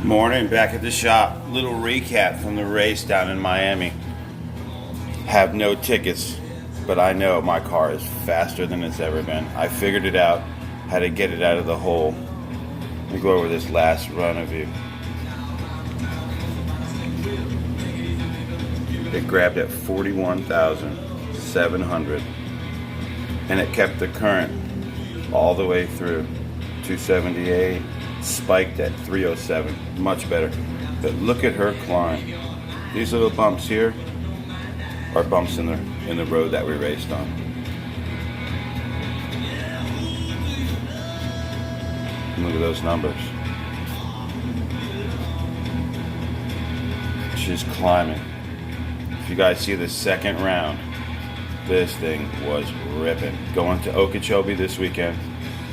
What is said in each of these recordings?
Morning, back at the shop. Little recap from the race down in Miami. Have no tickets, but I know my car is faster than it's ever been. I figured it out, how to get it out of the hole. Let me go over this last run of you. It grabbed at 41,700, and it kept the current all the way through 278. Spiked at 307, much better. But look at her climb. These little bumps here are bumps in the road that we raced on. Look at those numbers. She's climbing. If you guys see the second round, this thing was ripping. Going to Okeechobee this weekend,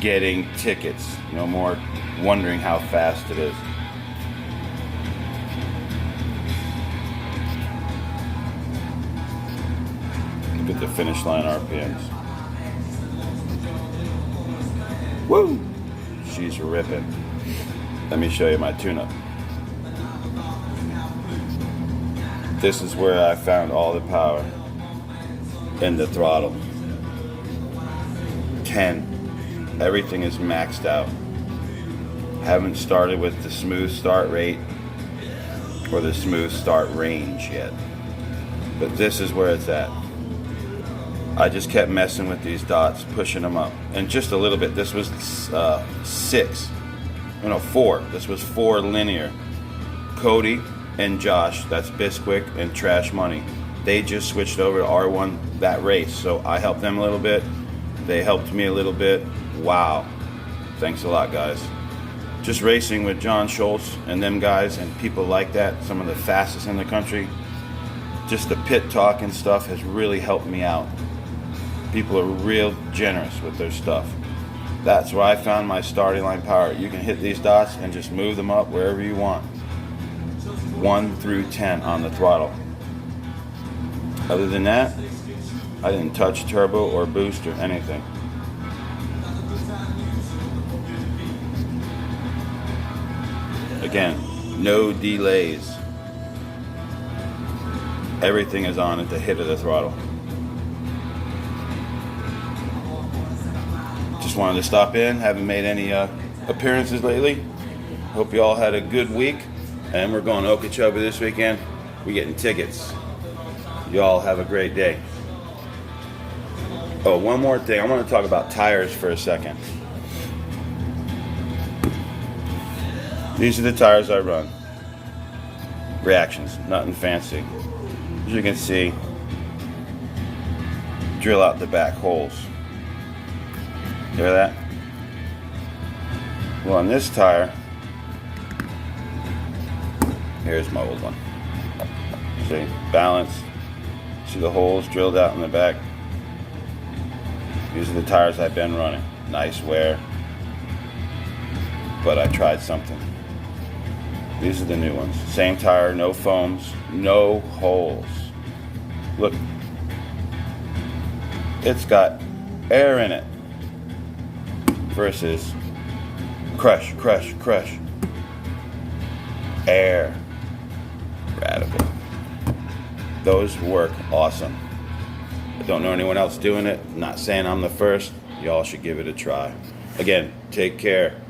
getting tickets. No more wondering how fast it is. Look at the finish line RPMs. Woo! She's ripping. Let me show you my tune-up. This is where I found all the power in the throttle. 10. Everything is maxed out. Haven't started with the smooth start rate or the smooth start range yet. But this is where it's at. I just kept messing with these dots, pushing them up. And just a little bit. This was 4. This was 4 linear. Cody and Josh, that's Bisquick and Trash Money, they just switched over to R1 that race. So I helped them a little bit. They helped me a little bit. Wow. Thanks a lot, guys. Just racing with John Schultz and them guys and people like that, some of the fastest in the country. Just the pit talk and stuff has really helped me out. People are real generous with their stuff. That's where I found my starting line power. You can hit these dots and just move them up wherever you want. 1 through 10 on the throttle. Other than that, I didn't touch turbo or boost or anything. Again, no delays. Everything is on at the hit of the throttle. Just wanted to stop in. Haven't made any appearances lately. Hope you all had a good week. And we're going to Okeechobee this weekend. We're getting tickets. You all have a great day. Oh, one more thing. I want to talk about tires for a second. These are the tires I run. Reactions, nothing fancy. As you can see, drill out the back holes. Hear that? Well, on this tire, here's my old one. See, balance. See the holes drilled out in the back? These are the tires I've been running. Nice wear, but I tried something. These are the new ones. Same tire, no foams, no holes. Look, it's got air in it versus crush, crush, crush. Air. Radical. Those work awesome. I don't know anyone else doing it. I'm not saying I'm the first. Y'all should give it a try. Again, take care.